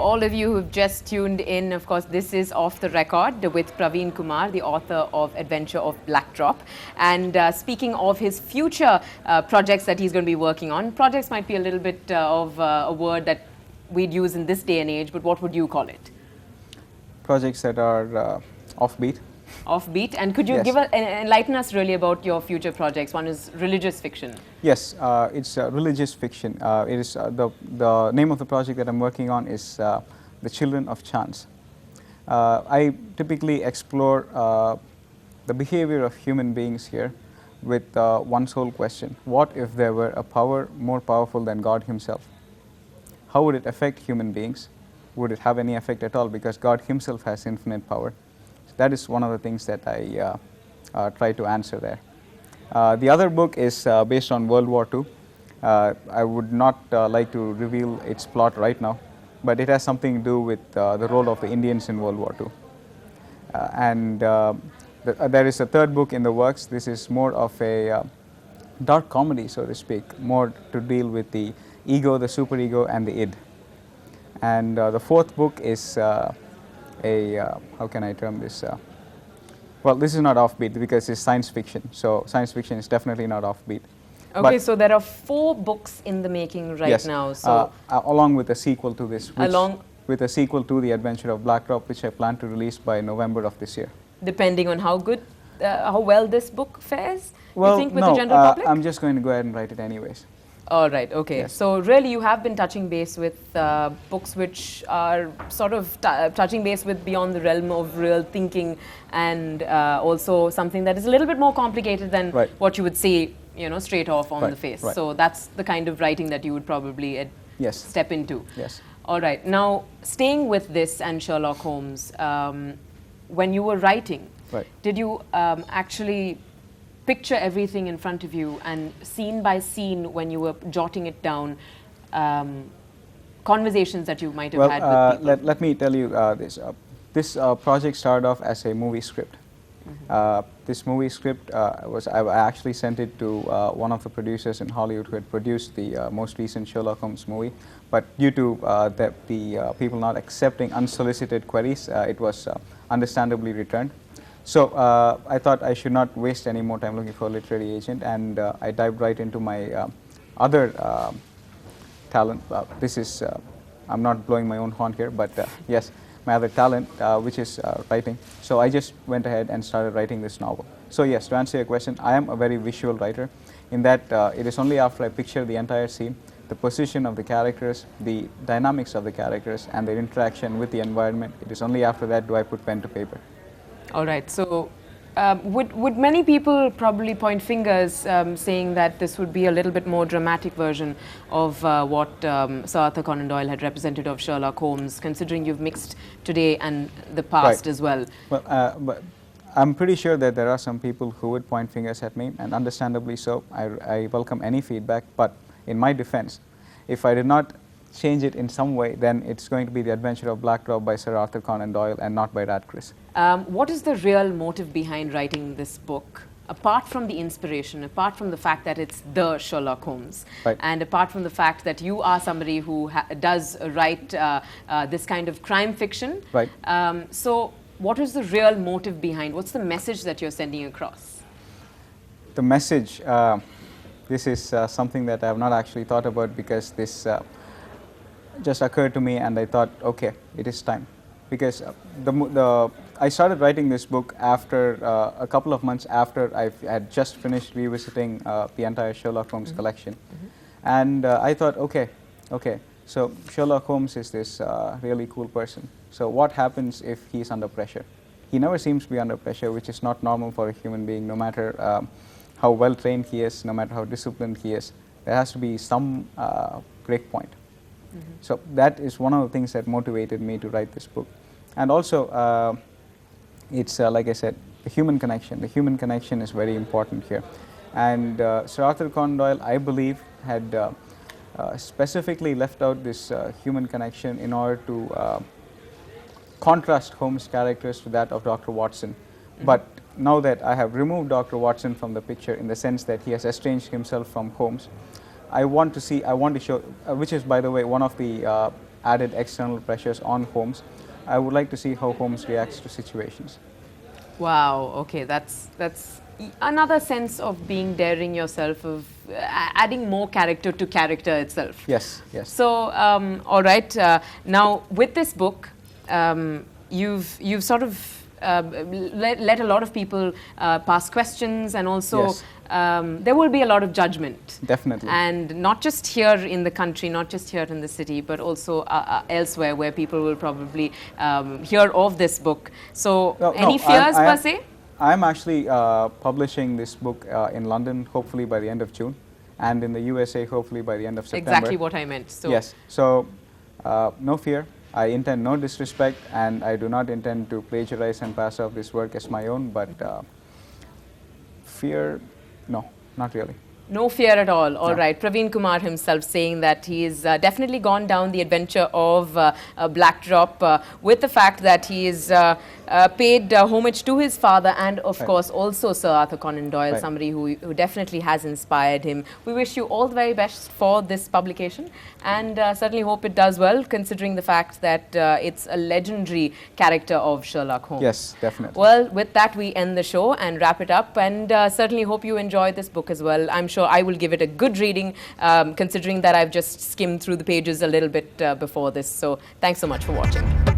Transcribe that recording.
all of you who've just tuned in, of course, this is Off the Record with Praveen Kumar, the author of Adventure of Blackdrop. And speaking of his future projects that he's going to be working on, projects might be a little bit of a word that we'd use in this day and age, but what would you call it? Projects that are offbeat. Offbeat. And could you Yes. give enlighten us really about your future projects? One is religious fiction. Yes, it's religious fiction. It is the name of the project that I'm working on is The Children of Chance. I typically explore the behavior of human beings here with one sole question: what if there were a power more powerful than God Himself? How would it affect human beings? Would it have any effect at all? Because God Himself has infinite power. That is one of the things that I try to answer there. The other book is based on World War II. I would not like to reveal its plot right now, but it has something to do with the role of the Indians in World War II. There is a third book in the works. This is more of a dark comedy, so to speak, more to deal with the ego, the superego, and the id. And the fourth book is how can I term this? Well, this is not offbeat because it's science fiction. So science fiction is definitely not offbeat. Okay, But so there are 4 books in the making right yes, now. So along with a sequel to this, Along- with a sequel to The Adventure of Blackdrop, which I plan to release by November of this year. depending on how good, how well this book fares, Well, you think, with no, the general public? I'm just going to go ahead and write it anyways. All right, okay. Yes. So really you have been touching base with books which are sort of touching base with beyond the realm of real thinking, and also something that is a little bit more complicated than Right. what you would see, you know, straight off on Right, the face. right. So that's the kind of writing that you would probably Yes. step into. Yes. All right. Now, staying with this and Sherlock Holmes, when you were writing, Right. did you actually picture everything in front of you, and scene by scene, when you were jotting it down, conversations that you might have had with people? let me tell you this. This project started off as a movie script. This movie script I actually sent it to one of the producers in Hollywood who had produced the most recent Sherlock Holmes movie, but due to the people not accepting unsolicited queries, it was understandably returned. So I thought I should not waste any more time looking for a literary agent, and I dived right into my other talent. This is, I'm not blowing my own horn here, but yes, my other talent, which is writing. So I just went ahead and started writing this novel. So yes, to answer your question, I am a very visual writer, in that it is only after I picture the entire scene, the position of the characters, the dynamics of the characters, and their interaction with the environment, it is only after that do I put pen to paper. All right. So, would many people probably point fingers, saying that this would be a little bit more dramatic version of what Sir Arthur Conan Doyle had represented of Sherlock Holmes, considering you've mixed today and the past Right. as well? Well, but I'm pretty sure that there are some people who would point fingers at me, and understandably so. I welcome any feedback, but in my defense, if I did not change it in some way, then it's going to be The Adventure of Blackdrop by Sir Arthur Conan Doyle and not by Radcliffe. What is the real motive behind writing this book? Apart from the inspiration, apart from the fact that it's the Sherlock Holmes, Right. and apart from the fact that you are somebody who does write this kind of crime fiction, Right. So what is the real motive behind? What's the message that you're sending across? The message, this is something that I have not actually thought about, because this just occurred to me, and I thought, okay, it is time. Because I started writing this book after a couple of months after I had just finished revisiting the entire Sherlock Holmes collection. And I thought, okay, so Sherlock Holmes is this really cool person. So what happens if he's under pressure? He never seems to be under pressure, which is not normal for a human being, no matter how well trained he is, no matter how disciplined he is. There has to be some break point. So that is one of the things that motivated me to write this book. And also, it's like I said, the human connection. The human connection is very important here. And Sir Arthur Conan Doyle, I believe, had specifically left out this human connection in order to contrast Holmes' characters to that of Dr. Watson. But now that I have removed Dr. Watson from the picture, in the sense that he has estranged himself from Holmes, I want to show, which is, by the way, one of the added external pressures on Holmes. I would like to see how Holmes reacts to situations. Wow. Okay, that's another sense of being daring yourself, of adding more character to character itself. Yes, yes. So, all right. Now, with this book, you've sort of let a lot of people pass questions, and also Yes. there will be a lot of judgment. Definitely. And not just here in the country, not just here in the city, but also elsewhere, where people will probably hear of this book. So, any fears per se? I'm actually publishing this book in London, hopefully by the end of June, and in the USA, hopefully by the end of September. Exactly what I meant. So yes. So, no fear. I intend no disrespect, and I do not intend to plagiarize and pass off this work as my own, but fear, no, not really. no fear at all. All No. right. Praveen Kumar himself saying that he's definitely gone down the adventure of Blackdrop with the fact that he is paid homage to his father, and of Right. course also Sir Arthur Conan Doyle, Right. somebody who definitely has inspired him. We wish you all the very best for this publication, and certainly hope it does well, considering the fact that it's a legendary character of Sherlock Holmes. Yes, definitely. Well, with that, we end the show and wrap it up, and certainly hope you enjoyed this book as well. I'm sure I will give it a good reading, considering that I've just skimmed through the pages a little bit before this. So thanks so much for watching.